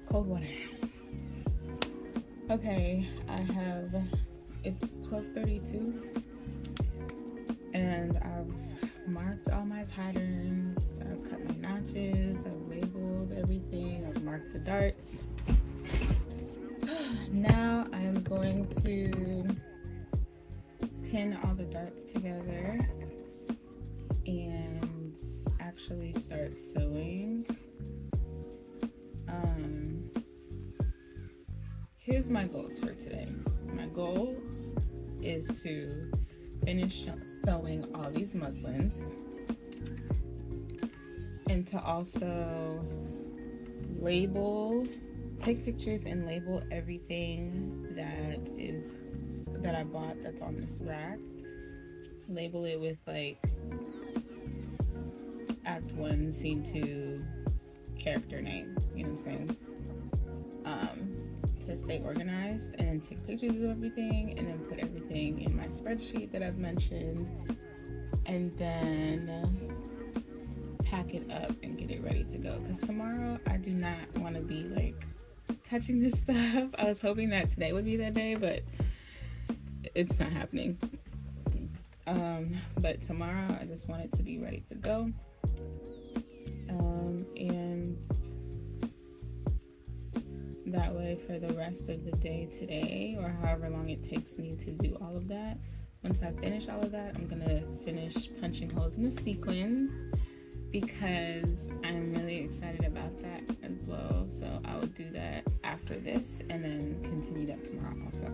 Cold water. Okay, it's 12:32 and I've marked all my patterns. I've cut my notches, I've labeled everything, I've marked the darts. Now I'm going to pin all the darts together and actually start sewing. Here's my goals for today. My goal is to finish sewing all these muslins and to also take pictures and label everything that I bought that's on this rack. Label it with like Act 1, Scene 2, character name, you know what I'm saying? To stay organized, and then take pictures of everything and then put everything in my spreadsheet that I've mentioned, and then pack it up and get it ready to go, because tomorrow I do not want to be like touching this stuff. I was hoping that today would be that day, but it's not happening. But tomorrow I just want it to be ready to go. And that way for the rest of the day today, or however long it takes me to do all of that, once I finish all of that, I'm gonna finish punching holes in the sequin because I'm really excited about that as well. So I will do that after this and then continue that tomorrow also.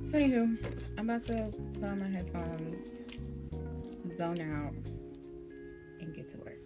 So anywho, I'm about to put on my headphones, zone out, and get to work.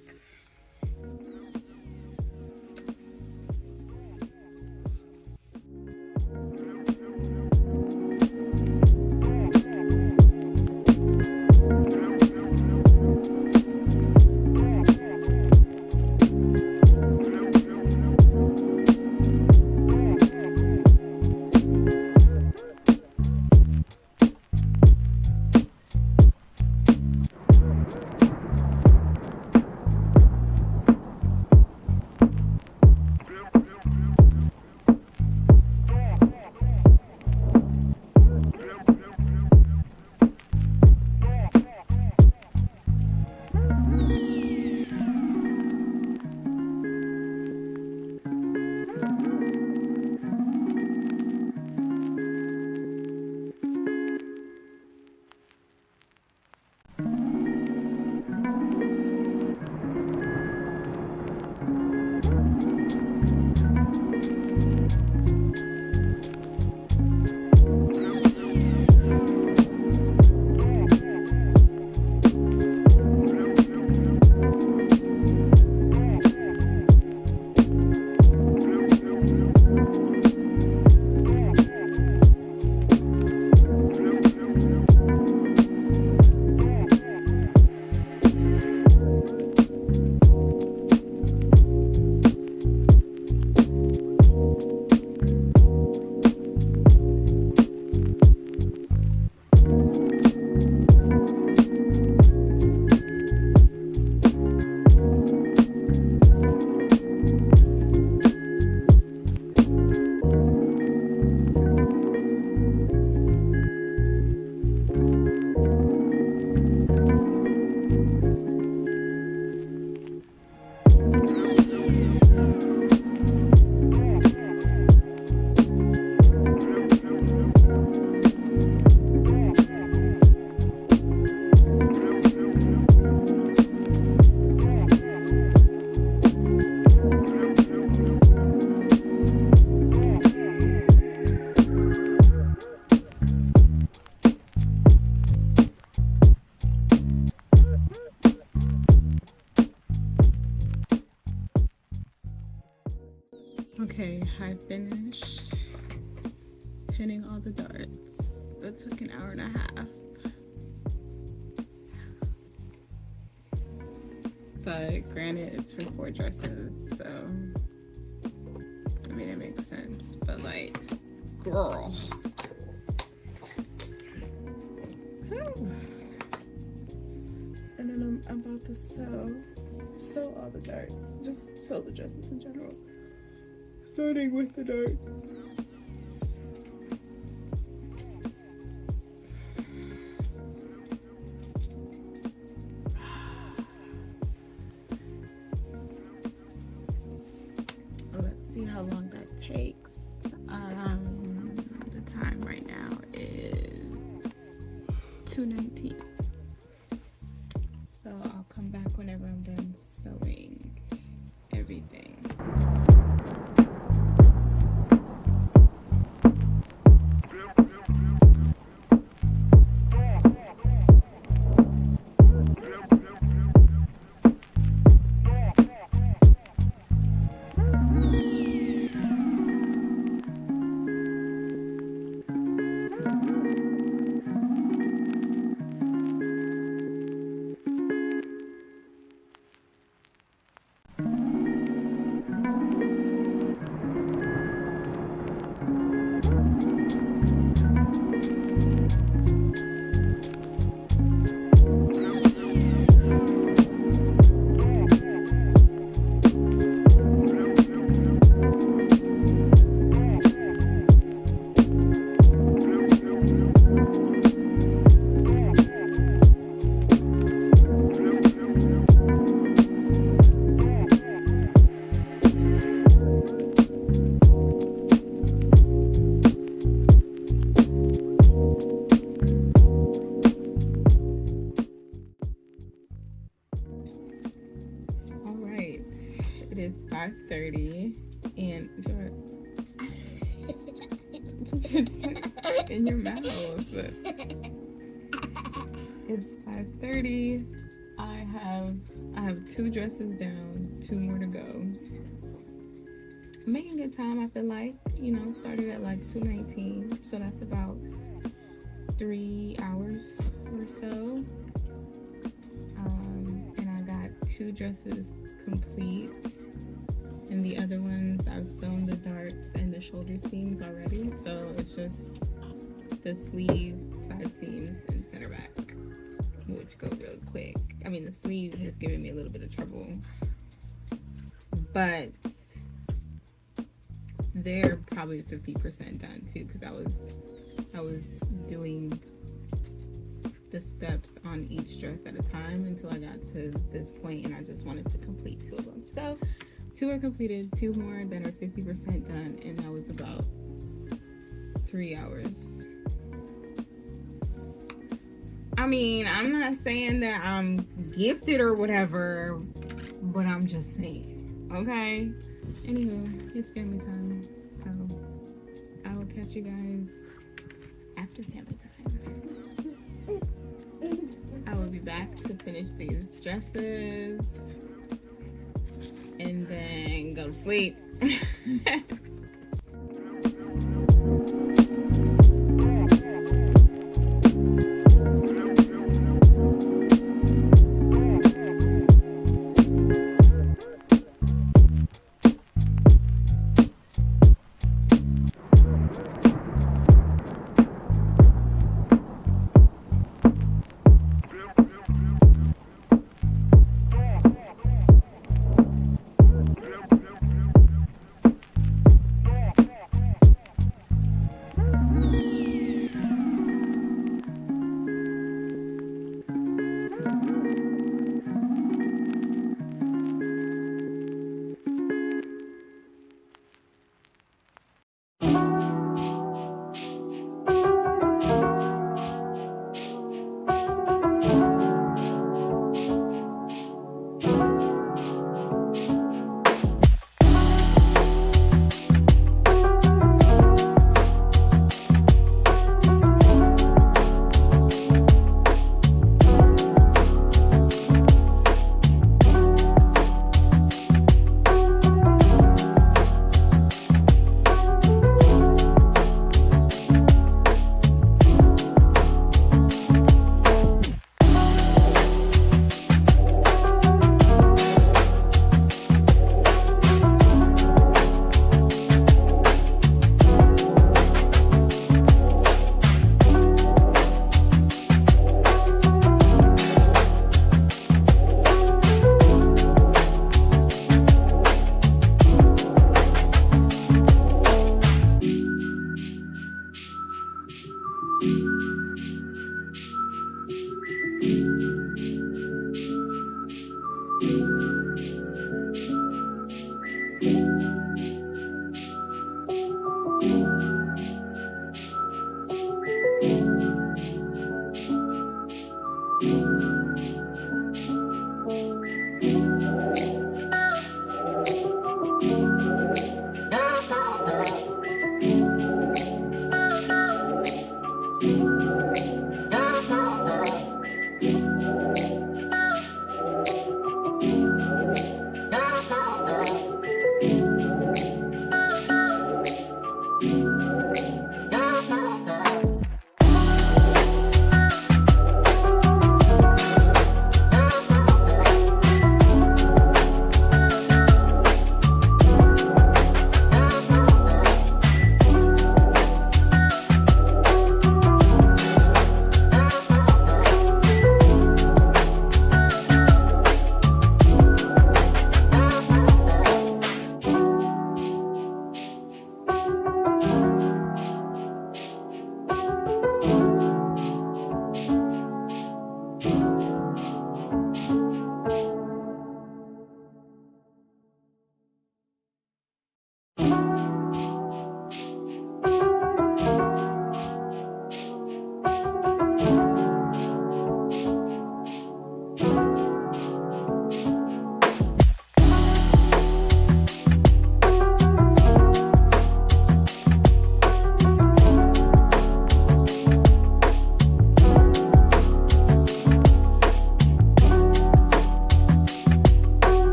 Okay, I finished pinning all the darts. That took an hour and a half. But granted, it's for 4 dresses, so I mean, it makes sense. But like, girl. And then I'm about to sew sew all the darts. Just sew the dresses in general. Starting with the darts. Let's see how long that takes. The time right now is 2:19. So I'll come back whenever I'm done sewing everything. It is 5:30 and in your mouth. It's 5:30. I have 2 dresses down, 2 more to go. I'm making good time, I feel like. Started at like 2:19, so that's about 3 hours or so. And I got 2 dresses complete, and the other ones I've sewn the darts and the shoulder seams already, so it's just the sleeve, side seams, and center back, which go real quick. I mean, the sleeve has given me a little bit of trouble, but they're probably 50% done too, because I was doing the steps on each dress at a time until I got to this point, and I just wanted to complete 2 of them. So 2 are completed, 2 more that are 50% done, and that was about 3 hours. I mean, I'm not saying that I'm gifted or whatever, but I'm just saying, okay? Anywho, it's family time, so I will catch you guys after family time. I will be back to finish these dresses and then go to sleep.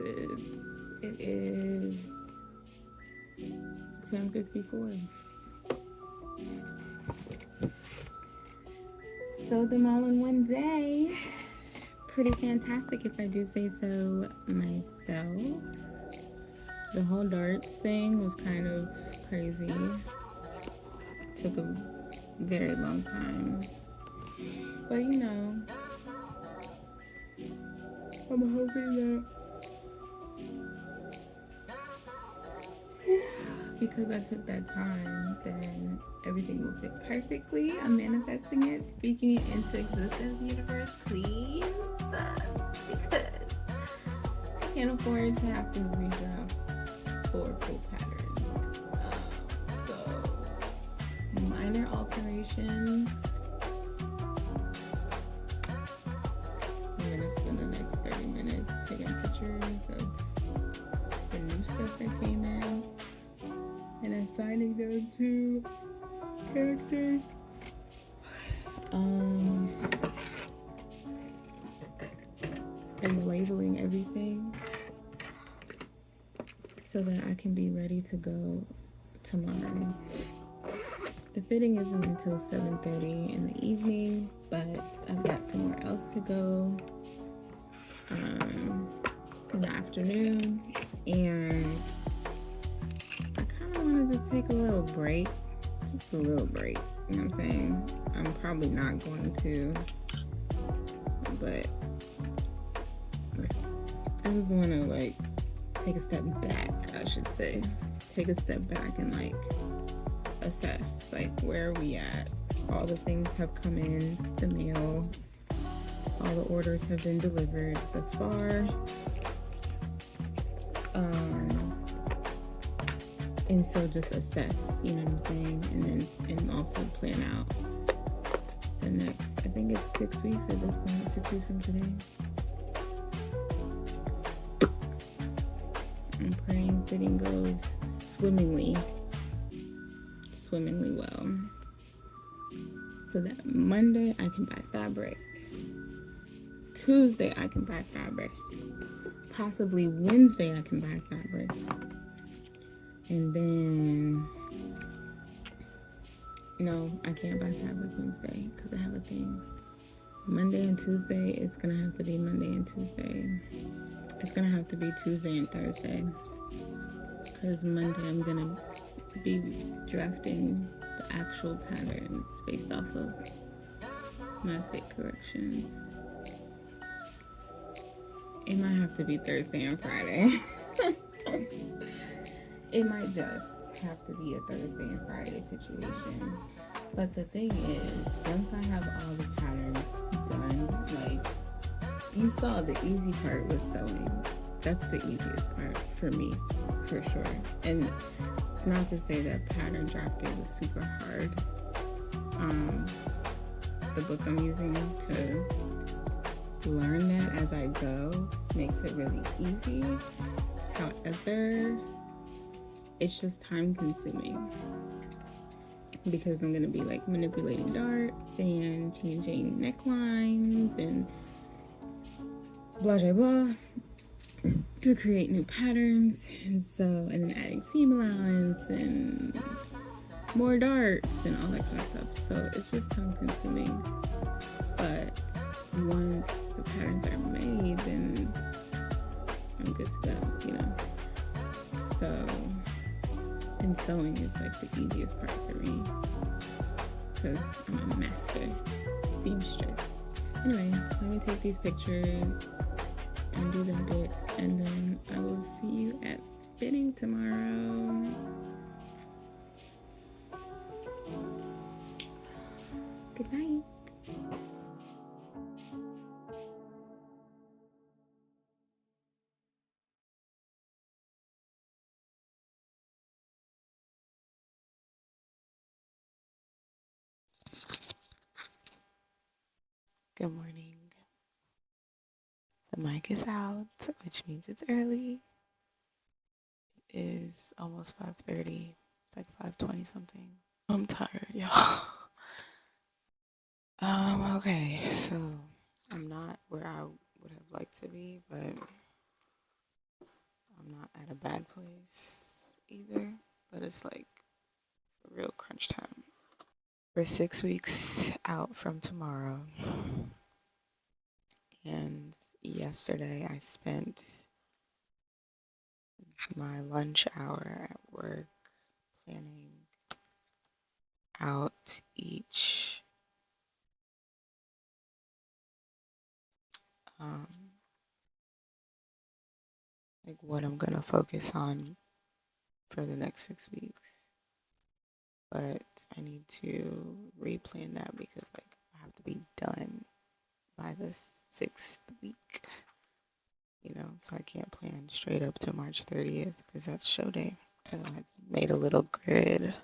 glasses. It is 10:54. Sold them all in one day. Pretty fantastic if I do say so myself. The whole darts thing was kind of crazy. Took a very long time. But you know, I'm hoping that because I took that time, then everything will fit perfectly. I'm manifesting it, speaking it into existence, universe, please. Because I can't afford to have to redraft 4 full patterns. So, minor alterations. I'm gonna spend the next 30 minutes taking pictures of the new stuff that came in and assigning them to characters. And labeling everything so that I can be ready to go tomorrow. The fitting isn't until 7:30 in the evening, but I've got somewhere else to go in the afternoon, and I kind of want to just take a little break, just a little break, you know what I'm saying? I'm probably not going to, but I just want to like take a step back, I should say. Take a step back and like assess like where are we at. All the things have come in the mail. All the orders have been delivered thus far. And so just assess, you know what I'm saying? And also plan out the next, I think it's 6 weeks at this point, 6 weeks from today. I'm praying fitting goes swimmingly well. So that Monday I can buy fabric. Tuesday I can buy fabric. Possibly Wednesday I can buy fabric. And then, no, I can't buy fabric Wednesday because I have a thing. Monday and Tuesday, it's gonna have to be Monday and Tuesday. It's gonna have to be Tuesday and Thursday. Because Monday I'm gonna be drafting the actual patterns based off of my fit corrections. It might have to be Thursday and Friday. It might just have to be a Thursday and Friday situation. But the thing is, once I have all the patterns done, like, you saw the easy part was sewing. That's the easiest part for me, for sure. And it's not to say that pattern drafting was super hard. The book I'm using to learn that as I go makes it really easy. However, it's just time consuming because I'm gonna be like manipulating darts and changing necklines and blah blah blah to create new patterns, and then adding seam allowance and more darts and all that kind of stuff. So it's just time consuming. But once the patterns are made, then I'm good to go, you know. So, and sewing is like the easiest part for me because I'm a master seamstress. Anyway, let me take these pictures and do that bit, and then I will see you at fitting tomorrow. Good night. Good morning. The mic is out, which means it's early. It is almost 5:30. It's like 5:20 something. I'm tired, y'all. Okay, so I'm not where I would have liked to be, but I'm not at a bad place either, but it's like a real crunch time. We're 6 weeks out from tomorrow, and yesterday I spent my lunch hour at work planning out each um, like what I'm gonna focus on for the next 6 weeks. But I need to replan that because like I have to be done by the 6th week, so I can't plan straight up to March 30th because that's show day. So I made a little grid.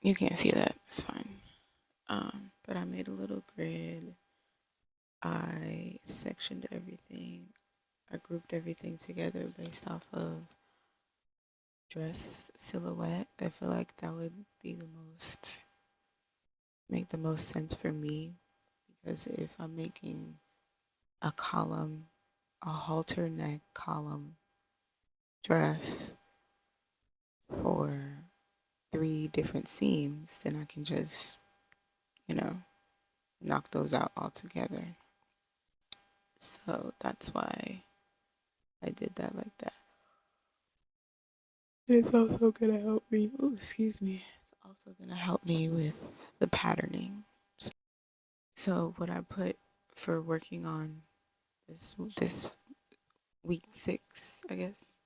You can't see that, it's fine. But I made a little grid. I sectioned everything. I grouped everything together based off of dress silhouette. I feel like that would be make the most sense for me, because if I'm making a column, a halter neck column dress for 3 different seams, then I can just, knock those out altogether. So that's why I did that like that. It's also gonna help me. Oh, excuse me. It's also gonna help me with the patterning. So what I put for working on this week 6, I guess,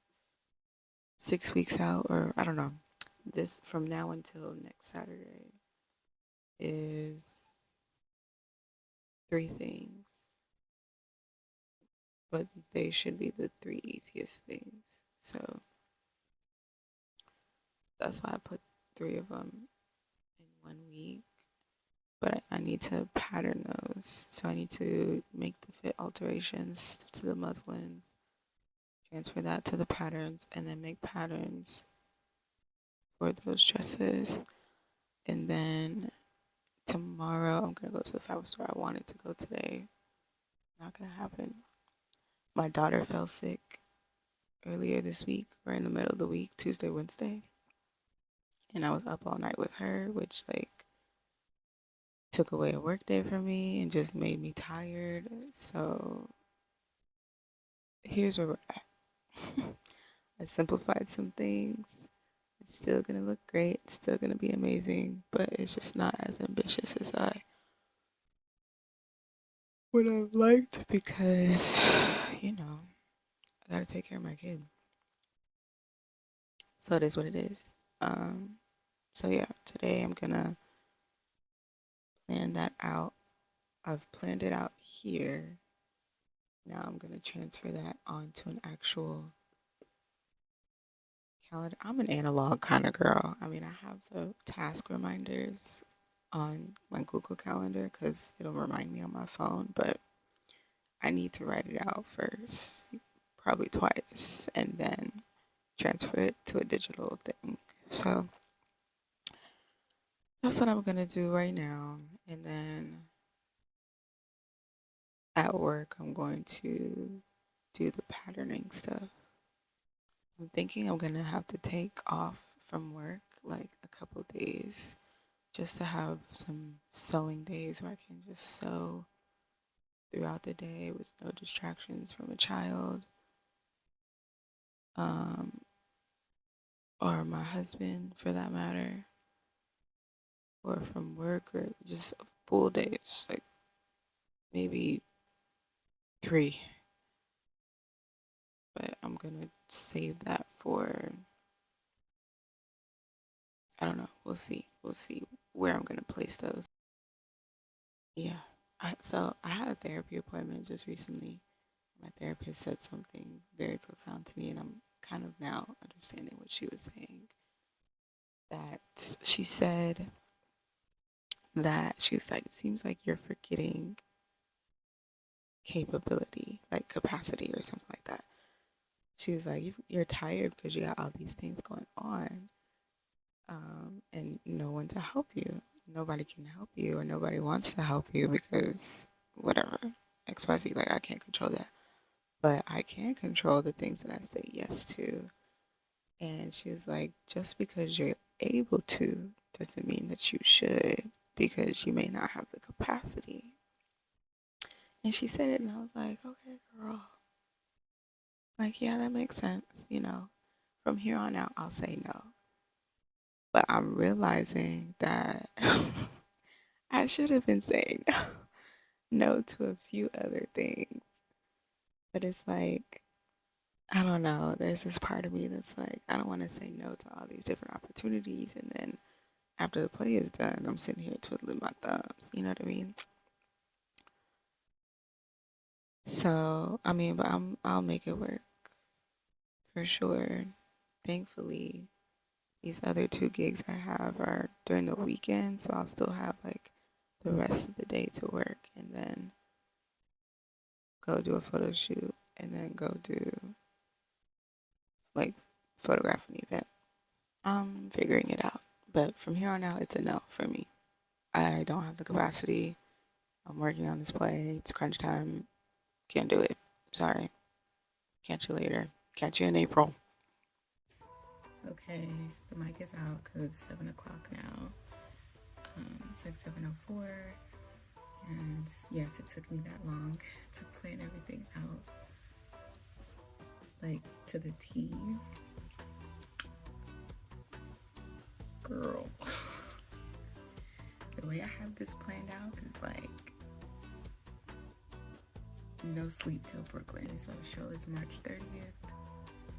6 weeks out, or I don't know. This from now until next Saturday is 3 things, but they should be the 3 easiest things. So that's why I put 3 of them in 1 week. But I need to pattern those. So I need to make the fit alterations to the muslins, transfer that to the patterns, and then make patterns for those dresses. And then tomorrow I'm gonna go to the fabric store. I wanted to go today. Not gonna happen. My daughter fell sick earlier this week, or in the middle of the week, Tuesday, Wednesday. And I was up all night with her, which like took away a work day from me and just made me tired. So here's where we're at. I simplified some things. It's still gonna look great. It's still gonna be amazing, but it's just not as ambitious as I would have liked because, I gotta take care of my kid. So it is what it is. So yeah, today I'm gonna plan that out. I've planned it out here. Now I'm gonna transfer that onto an actual calendar. I'm an analog kind of girl. I mean, I have the task reminders on my Google Calendar because it'll remind me on my phone, but I need to write it out first, probably twice, and then transfer it to a digital thing. So that's what I'm gonna do right now. And then at work, I'm going to do the patterning stuff. I'm thinking I'm gonna have to take off from work like a couple days just to have some sewing days where I can just sew throughout the day with no distractions from a child, or my husband for that matter, or from work, or just full days, like maybe 3. But I'm gonna save that for, I don't know. We'll see. We'll see where I'm gonna place those. Yeah. So I had a therapy appointment just recently. My therapist said something very profound to me, and I'm kind of now understanding what she was saying. That she said that she was like, it seems like you're forgetting capability, like capacity or something like that. She was like, you're tired because you got all these things going on, and no one to help you. Nobody can help you, or nobody wants to help you because whatever, XYZ. Like, I can't control that. But I can control the things that I say yes to. And she was like, just because you're able to doesn't mean that you should, because you may not have the capacity. And she said it, and I was like, okay, girl. Like, yeah, that makes sense. You know, from here on out, I'll say no. But I'm realizing that I should have been saying no to a few other things. But it's like, I don't know. There's this part of me that's like, I don't want to say no to all these different opportunities. And then after the play is done, I'm sitting here twiddling my thumbs. You know what I mean? So, I mean, but I'll make it work for sure. Thankfully, these other 2 gigs I have are during the weekend, so I'll still have like the rest of the day to work, and then go do a photo shoot, and then go do like photograph an event. I'm figuring it out, but from here on out, it's a no for me. I don't have the capacity. I'm working on this play. It's crunch time. Can't do it. Sorry. Catch you later. Catch you in April. Okay, the mic is out because it's 7 o'clock now. It's like 7:04, and yes, it took me that long to plan everything out, like to the T. Girl, the way I have this planned out is like no sleep till Brooklyn. So the show is March 30th,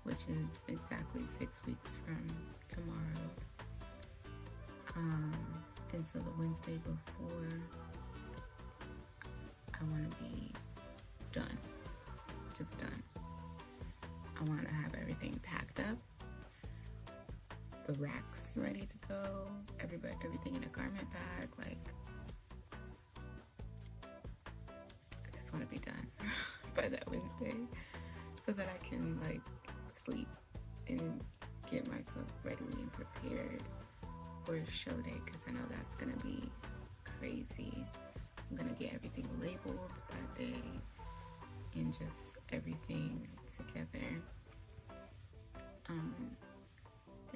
which is exactly 6 weeks from tomorrow. And so the Wednesday before, I want to be done, just done. I want to have everything packed up, the racks ready to go, everything in a garment bag. Like, I just want to be done by that Wednesday, so that I can like sleep and get myself ready and prepared for show day, because I know that's gonna be crazy. I'm gonna get everything labeled that day and just everything together,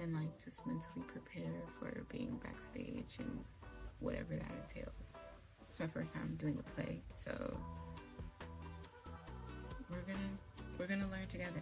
and like just mentally prepare for being backstage and whatever that entails. It's my first time doing a play, so we're gonna learn together.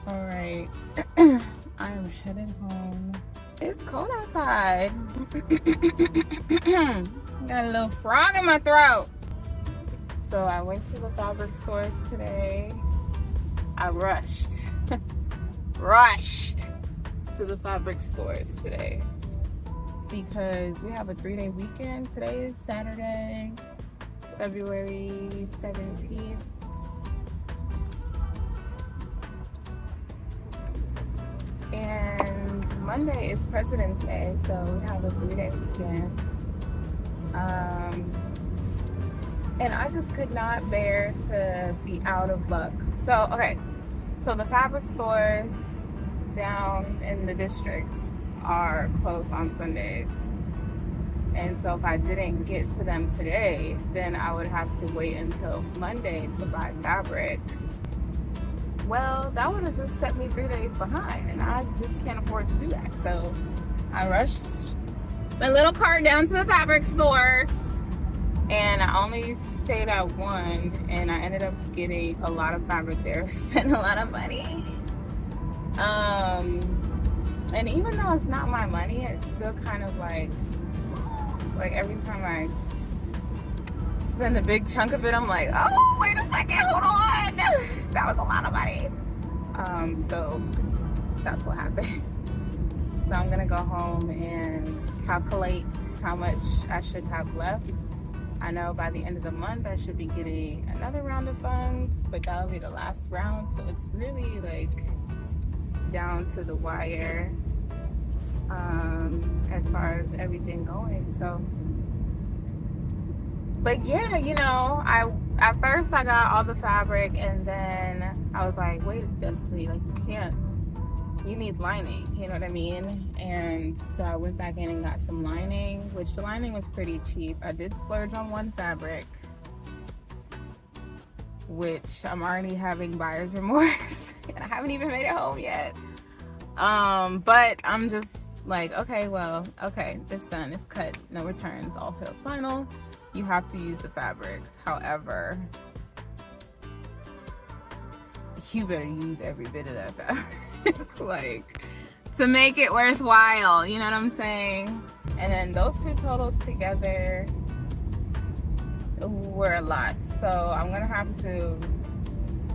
All right, I am headed home. It's cold outside. Got a little frog in my throat. So I went to the fabric stores today. I rushed to the fabric stores today because we have a 3-day weekend. Today is Saturday, February 17th. And Monday is President's Day, so we have a 3-day weekend. And I just could not bear to be out of luck. So, okay, so the fabric stores down in the district are closed on Sundays. And so if I didn't get to them today, then I would have to wait until Monday to buy fabric. Well, that would have just set me 3 days behind, and I just can't afford to do that. So I rushed my little cart down to the fabric stores, and I only stayed at one, and I ended up getting a lot of fabric there. Spent a lot of money. And even though it's not my money, it's still kind of like every time I spend a big chunk of it, I'm like, oh, wait a second, hold on. That was a lot of money. So that's what happened. So I'm gonna go home and calculate how much I should have left I know by the end of the month I should be getting another round of funds, but that'll be the last round. So it's really like down to the wire as far as everything going. So, but yeah, you know, at first I got all the fabric, and then I was like, wait, Destiny, like you need lining, you know what I mean? And so I went back in and got some lining, which the lining was pretty cheap. I did splurge on one fabric, which I'm already having buyer's remorse, and I haven't even made it home yet. But I'm just like, okay, it's done, it's cut, no returns, all sales final. You have to use the fabric. However, you better use every bit of that fabric, like, to make it worthwhile, you know what I'm saying? And then those two totals together were a lot. So I'm gonna have to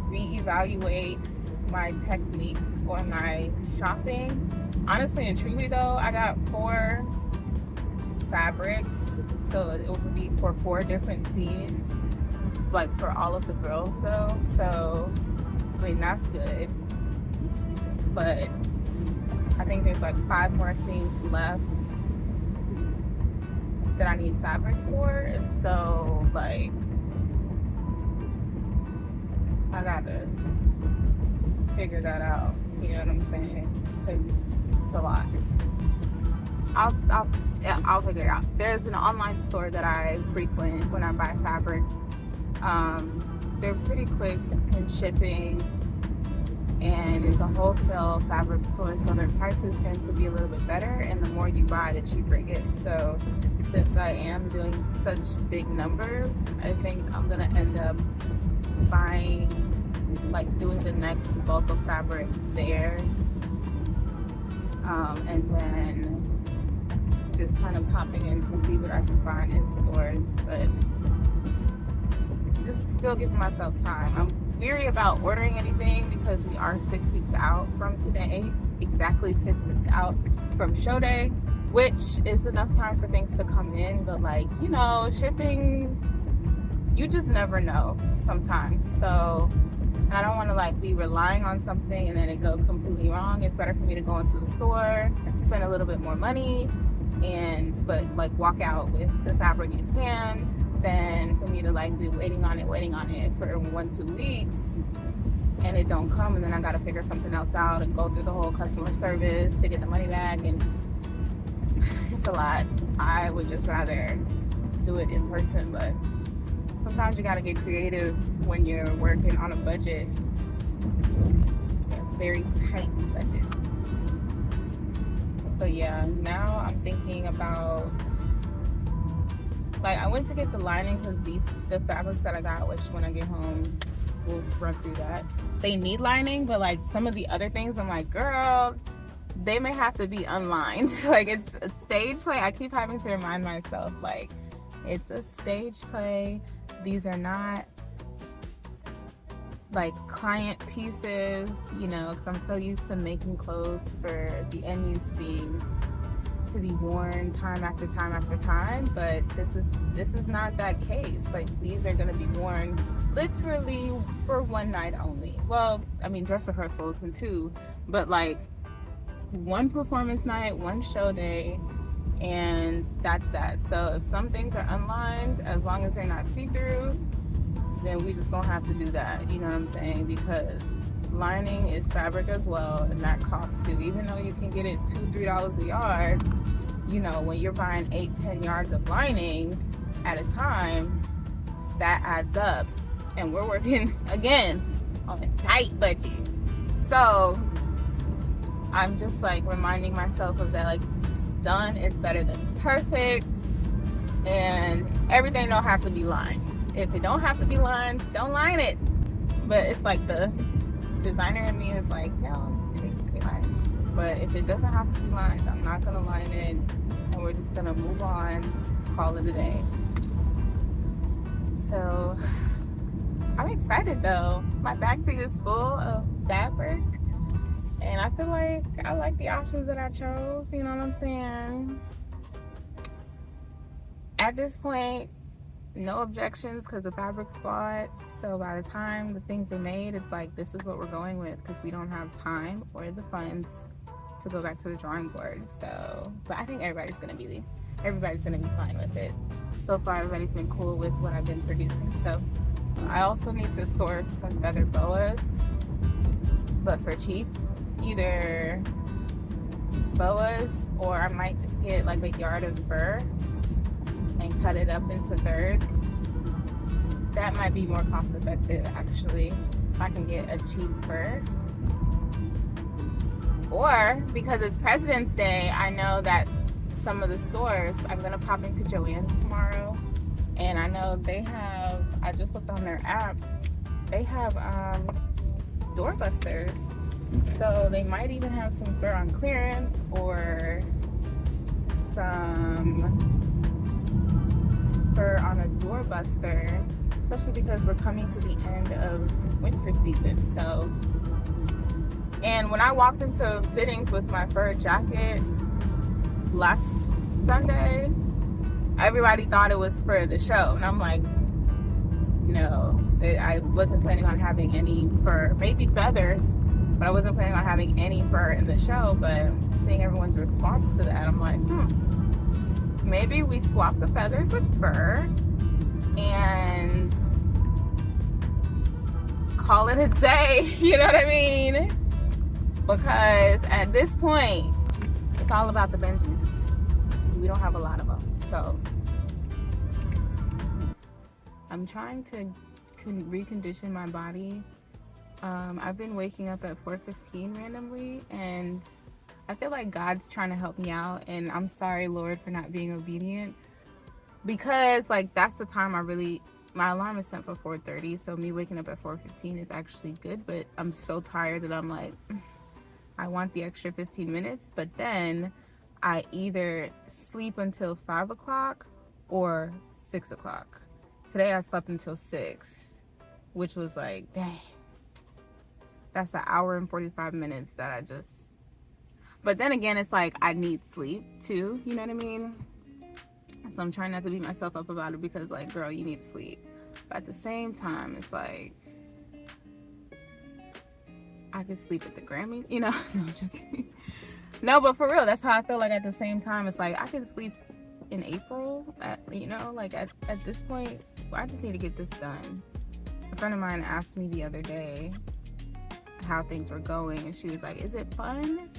reevaluate my technique or my shopping. Honestly and truly though, I got 4 fabrics, so it would be for 4 different scenes, like for all of the girls though. So I mean, that's good, but I think there's like 5 more scenes left that I need fabric for, and so like I gotta figure that out, you know what I'm saying? Because it's a lot. I'll figure it out. There's an online store that I frequent when I buy fabric. They're pretty quick in shipping, and it's a wholesale fabric store, so their prices tend to be a little bit better, and the more you buy, the cheaper it gets. So since I am doing such big numbers, I think I'm gonna end up buying, like doing the next bulk of fabric there, and then just kind of popping in to see what I can find in stores, but just still giving myself time. I'm weary about ordering anything because we are 6 weeks out from today, exactly 6 weeks out from show day, which is enough time for things to come in, but like, you know, shipping, you just never know sometimes. So I don't want to like be relying on something and then it go completely wrong. It's better for me to go into the store, spend a little bit more money, but like walk out with the fabric in hand, than for me to like be waiting on it for 1-2 weeks and it don't come, and then I gotta figure something else out and go through the whole customer service to get the money back, and it's a lot. I would just rather do it in person, but sometimes you gotta get creative when you're working on a budget, a very tight budget. But yeah, now I'm thinking about, like, I went to get the lining because the fabrics that I got, which when I get home we'll run through that, they need lining, but like some of the other things I'm like, girl, they may have to be unlined. Like, it's a stage play. I keep having to remind myself, like, it's a stage play. These are not like client pieces, you know, because I'm so used to making clothes for the end use being to be worn time after time after time, but this is not that case. Like, these are going to be worn literally for one night only. Well, I mean, dress rehearsals and 2, but like one performance night, one show day, and that's that. So if some things are unlined, as long as they're not see-through, then we just gonna have to do that, you know what I'm saying? Because lining is fabric as well, and that costs too. Even though you can get it $2-3 a yard, you know, when you're buying 8-10 yards of lining at a time, that adds up. And we're working again on a tight budget. So I'm just like reminding myself of that, like, done is better than perfect, and everything don't have to be lined. If it don't have to be lined, don't line it. But it's like the designer in me is like, no, it needs to be lined. But if it doesn't have to be lined, I'm not gonna line it, and we're just gonna move on, call it a day. So I'm excited though. My backseat is full of fabric, and I feel like I like the options that I chose, you know what I'm saying? At this point, no objections because the fabric's bought. So by the time the things are made, it's like, this is what we're going with, because we don't have time or the funds to go back to the drawing board. So, but I think everybody's gonna be fine with it. So far, everybody's been cool with what I've been producing. So I also need to source some feather boas, but for cheap. Either boas, or I might just get like a yard of fur and cut it up into thirds. That might be more cost effective, actually, if I can get a cheap fur. Or, because it's President's Day, I know that some of the stores, I'm gonna pop into Joann's tomorrow, and I know they have, I just looked on their app, they have doorbusters. So they might even have some fur on clearance, or some fur on a doorbuster, especially because we're coming to the end of winter season. So, and when I walked into fittings with my fur jacket last Sunday, everybody thought it was for the show, and I'm like, no, I wasn't planning on having any fur, maybe feathers, but I wasn't planning on having any fur in the show. But seeing everyone's response to that, I'm like, maybe we swap the feathers with fur and call it a day. You know what I mean? Because at this point, it's all about the Benjamins. We don't have a lot of them. So I'm trying to recondition my body. I've been waking up at 4:15 randomly, and I feel like God's trying to help me out, and I'm sorry, Lord, for not being obedient, because like that's the time my alarm is set for 4:30, so me waking up at 4:15 is actually good, but I'm so tired that I'm like, I want the extra 15 minutes, but then I either sleep until 5 o'clock or 6 o'clock. Today I slept until 6, which was like, dang. That's an hour and 45 minutes that I just... But then again, it's like I need sleep too, you know what I mean? So I'm trying not to beat myself up about it, because like, girl, you need to sleep. But at the same time, it's like, I could sleep at the Grammys, you know? No, I'm joking. No, but for real, that's how I feel. Like at the same time, it's like I could sleep in April, you know? Like at this point, I just need to get this done. A friend of mine asked me the other day how things were going, and she was like, is it fun?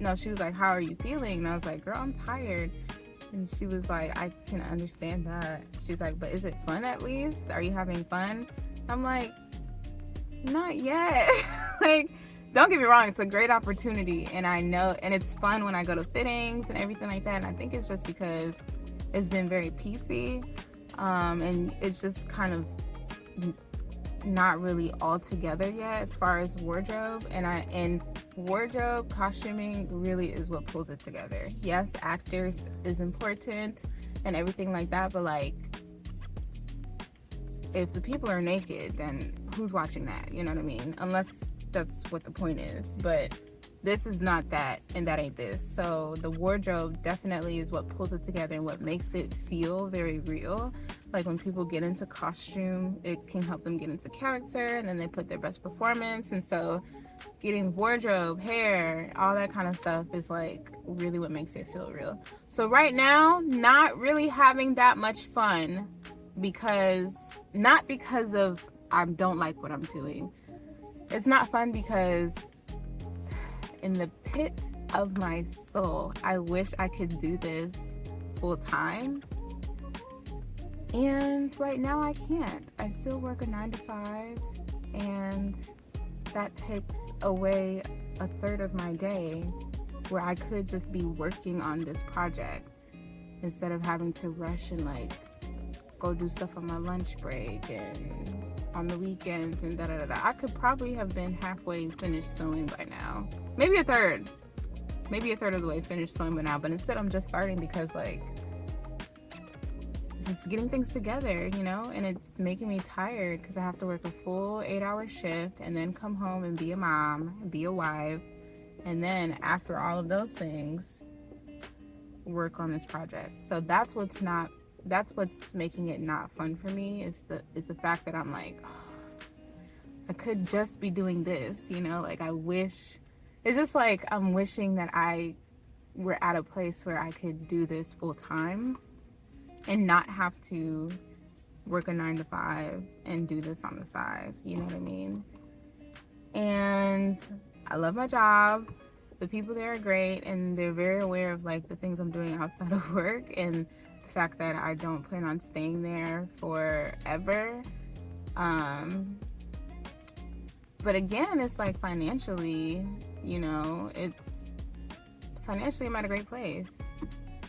No, she was like, how are you feeling? And I was like, girl, I'm tired. And she was like, I can understand that. She was like, but is it fun at least? Are you having fun? I'm like, not yet. Like, don't get me wrong, it's a great opportunity, and I know, and it's fun when I go to fittings and everything like that. And I think it's just because it's been very PC, and it's just kind of not really all together yet as far as wardrobe, and wardrobe costuming really is what pulls it together. Yes, actors is important and everything like that, but like, if the people are naked, then who's watching that? You know what I mean? Unless that's what the point is. But this is not that, and that ain't this. So the wardrobe definitely is what pulls it together and what makes it feel very real. Like when people get into costume, it can help them get into character, and then they put their best performance. And so getting wardrobe, hair, all that kind of stuff is like really what makes it feel real. So right now, not really having that much fun, not because of I don't like what I'm doing. It's not fun because in the pit of my soul, I wish I could do this full time. And right now I can't. I still work a 9 to 5, and that takes away a third of my day where I could just be working on this project instead of having to rush and like go do stuff on my lunch break and on the weekends and da-da-da-da. I could probably have been halfway finished sewing by now. Maybe a third of the way finished sewing by now, but instead I'm just starting because like, it's getting things together, you know, and it's making me tired because I have to work a full 8-hour shift and then come home and be a mom, be a wife, and then after all of those things, work on this project. So that's what's not that's what's making it not fun for me, is the fact that I'm like, oh, I could just be doing this, you know, like I wish, it's just like I'm wishing that I were at a place where I could do this full time and not have to work a 9 to 5 and do this on the side, you know what I mean? And I love my job. The people there are great, and they're very aware of like the things I'm doing outside of work, and the fact that I don't plan on staying there forever. But again, it's like financially, you know, financially I'm at a great place.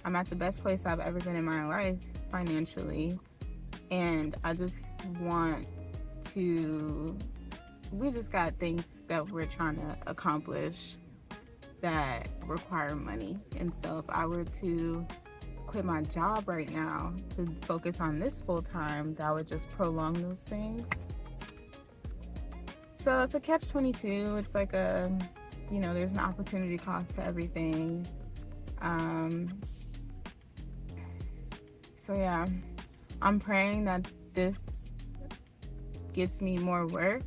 I'm at the best place I've ever been in my life financially, and I just want to, we just got things that we're trying to accomplish that require money. And so if I were to quit my job right now to focus on this full time, that would just prolong those things. So it's a catch-22. It's like a, you know, there's an opportunity cost to everything. So yeah, I'm praying that this gets me more work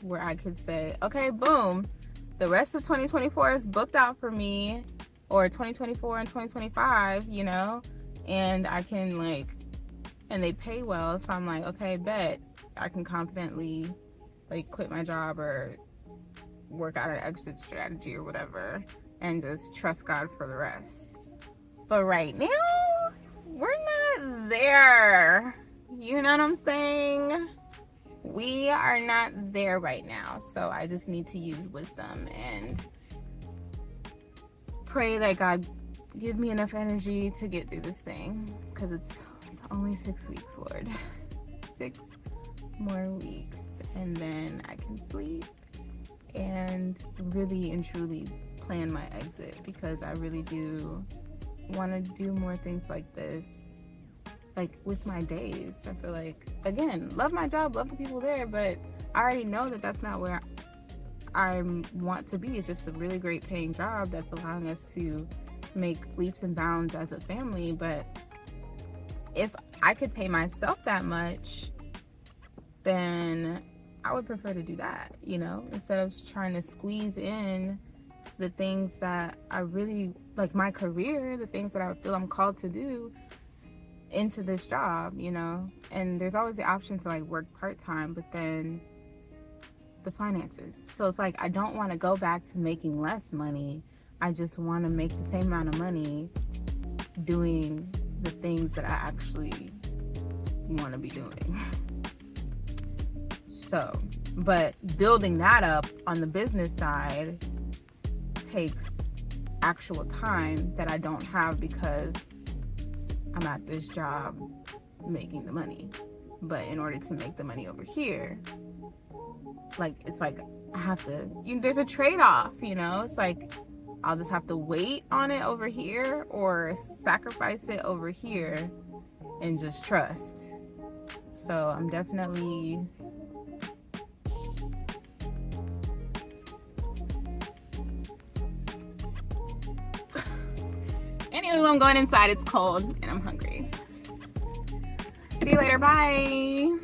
where I could say, okay, boom, the rest of 2024 is booked out for me, or 2024 and 2025, you know, and I can like, and they pay well, so I'm like, okay, bet I can confidently like quit my job or work out an exit strategy or whatever and just trust God for the rest. But right now, we're not there. You know what I'm saying? We are not there right now. So I just need to use wisdom and pray that God give me enough energy to get through this thing. Because it's only 6 weeks, Lord. 6 more weeks. And then I can sleep and really and truly plan my exit, because I really do want to do more things like this, like with my days. I feel like, again, love my job, love the people there, but I already know that that's not where I want to be. It's just a really great paying job that's allowing us to make leaps and bounds as a family. But if I could pay myself that much, then I would prefer to do that, you know, instead of trying to squeeze in the things that I really, like my career, the things that I feel I'm called to do into this job, you know. And there's always the option to like work part-time, but then the finances. So it's like, I don't want to go back to making less money. I just want to make the same amount of money doing the things that I actually want to be doing. So, but building that up on the business side takes actual time that I don't have because I'm at this job making the money. But in order to make the money over here, like, it's like I have to, there's a trade-off, you know? It's like I'll just have to wait on it over here or sacrifice it over here and just trust. So I'm definitely anyway, I'm going inside. It's cold and I'm hungry. See you later. Bye.